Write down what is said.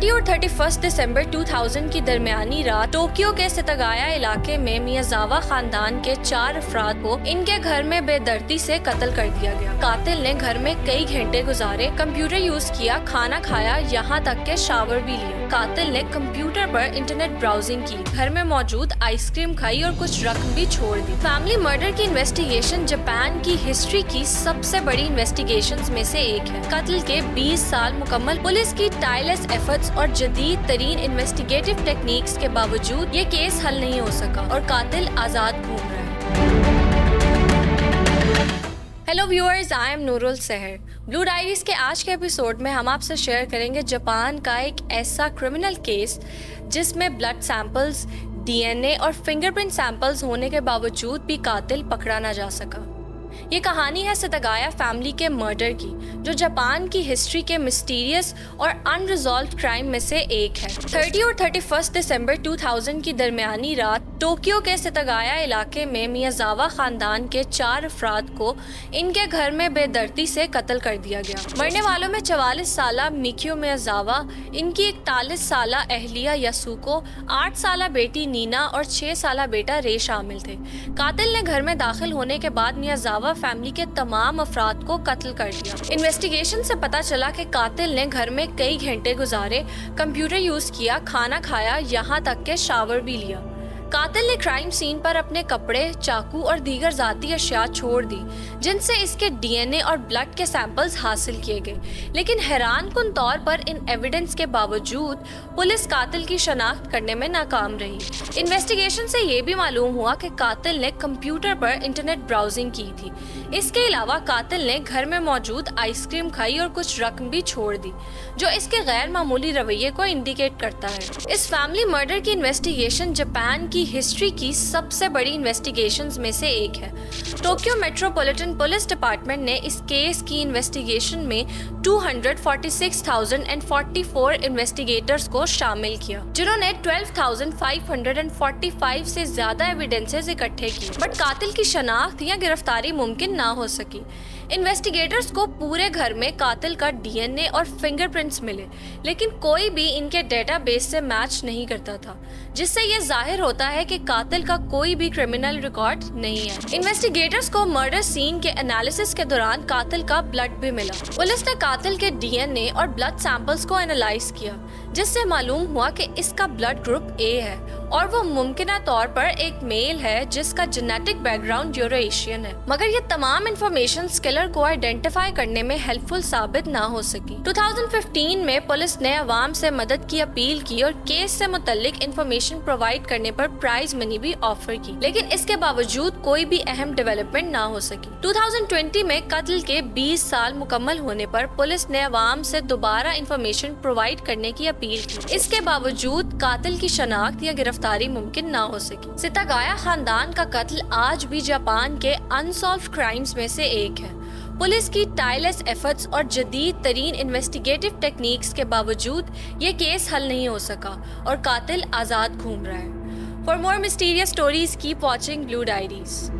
30 اور 31 دسمبر 2000 کی درمیانی رات ٹوکیو کے ستاگایا علاقے میں میازاوا خاندان کے 4 افراد کو ان کے گھر میں بے دردی سے قتل کر دیا گیا۔ قاتل نے گھر میں کئی گھنٹے گزارے، کمپیوٹر یوز کیا، کھانا کھایا، یہاں تک کہ شاور بھی لیا۔ قاتل نے کمپیوٹر پر انٹرنیٹ براؤزنگ کی، گھر میں موجود آئس کریم کھائی اور کچھ رقم بھی چھوڑ دی۔ فیملی مرڈر کی انویسٹیگیشن جاپان کی ہسٹری کی سب سے بڑی انویسٹیگیشنز میں سے ایک ہے۔ قتل کے 20 سال مکمل پولیس کی ٹائرلیس ایفرٹس اور جدید ترین انویسٹیگیٹو ٹیکنیکس کے باوجود یہ کیس حل نہیں ہو سکا اور قاتل آزاد گھوم رہا ہے۔ Hello viewers, I am Noral Sahar. Blue diaries کے آج کے ایپیسوڈ میں ہم آپ سے شیئر کریں گے جاپان کا ایک ایسا کرمنل کیس جس میں بلڈ سیمپلز، ڈی این اے اور فنگر پرنٹ سیمپلز ہونے کے باوجود بھی قاتل پکڑا نہ جا سکا۔ یہ کہانی ہے ستاگایا فیملی کے مرڈر کی، جو جاپان کی ہسٹری کے مسٹیریس اور ان ریزالوڈ کرائم میں سے ایک ہے۔ 30 اور 31 دسمبر 2000 کی درمیانی رات ٹوکیو کے ستاگایا علاقے میں میازاوا خاندان کے 4 افراد کو ان کے گھر میں بے دردی سے قتل کر دیا گیا۔ مرنے والوں میں 44 سالہ میکیو میازاوا، ان کی 41 سالہ اہلیہ یاسوکو، 8 سالہ بیٹی نینا اور 6 سالہ بیٹا رے شامل تھے۔ قاتل نے گھر میں داخل ہونے کے بعد میازاوا فیملی کے تمام افراد کو قتل کر دیا۔ انویسٹیگیشن سے پتہ چلا کہ قاتل نے گھر میں کئی گھنٹے گزارے، کمپیوٹر یوز کیا، کھانا کھایا، یہاں تک کہ شاور بھی لیا۔ قاتل نے کرائم سین پر اپنے کپڑے، چاقو اور دیگر ذاتی اشیاء چھوڑ دی، جن سے اس کے ڈی این اے اور بلڈ کے سیمپلز حاصل کیے گئے، لیکن حیران کن طور پر ان ایویڈنس کے باوجود پولیس قاتل کی شناخت کرنے میں ناکام رہی۔ انویسٹیگیشن سے یہ بھی معلوم ہوا کہ قاتل نے کمپیوٹر پر انٹرنیٹ براؤزنگ کی تھی۔ اس کے علاوہ قاتل نے گھر میں موجود آئس کریم کھائی اور کچھ رقم بھی چھوڑ دی، جو اس کے غیر معمولی رویے کو انڈیکیٹ کرتا ہے۔ اس فیملی مرڈر کی انویسٹیگیشن جاپان کی ہسٹری کی سب سے بڑی انویسٹیگیشنز میں سے ایک ہے۔ ٹوکیو میٹروپولیٹن پولیس ڈپارٹمنٹ نے اس کیس کی انویسٹیگیشن میں 246,044 انویسٹیگیٹرز کو شامل کیا، جنہوں نے 12,545 سے زیادہ ایویڈنسز اکٹھے کی، بٹ قاتل کی شناخت یا گرفتاری ممکن نہ ہو سکی۔ انویسٹیگیٹرز کو پورے گھر میں قاتل کا ڈی این اے اور فنگر پرنٹس ملے، لیکن کوئی بھی ان کے ڈیٹا بیس سے میچ نہیں کرتا تھا، جس سے یہ ظاہر ہوتا ہے کہ قاتل کا کوئی بھی کرمنل ریکارڈ نہیں ہے۔ انویسٹیگیٹرز کو مرڈر سین کے انالیسس کے دوران قاتل کا بلڈ بھی ملا۔ پولیس نے قاتل کے ڈی این اے اور بلڈ سیمپلز کو انالائز کیا، جس سے معلوم ہوا کہ اس کا بلڈ گروپ اے ہے اور وہ ممکنہ طور پر ایک میل ہے جس کا genetic back ground euro Asian ہے، مگر یہ تمام انفارمیشن کلر کو آئیڈینٹیفائی کرنے میں ہیلپ فل ثابت نہ ہو سکی۔ 2015 میں پولیس نے عوام سے مدد کی اپیل کی اور کیس سے متعلق انفارمیشن پرووائڈ کرنے پر پرائز منی بھی آفر کی، لیکن اس کے باوجود کوئی بھی اہم ڈیولپمنٹ نہ ہو سکی۔ 2020 میں قتل کے 20 سال مکمل ہونے پر پولیس نے عوام سے دوبارہ انفارمیشن پرووائڈ کرنے کی اپیل کی، اس کے باوجود قاتل کی شناخت یا گرفتاری ممکن نہ ہو سکی۔ ستاگایا خاندان کا قتل آج بھی جاپان کے انسالوڈ کرائمز میں سے ایک ہے۔ پولیس کی ٹائرلیس ایفرٹس اور جدید ترین انویسٹیگیٹو ٹیکنیکس کے باوجود یہ کیس حل نہیں ہو سکا اور قاتل آزاد گھوم رہا ہے۔ For more mysterious stories, keep watching Blue Diaries.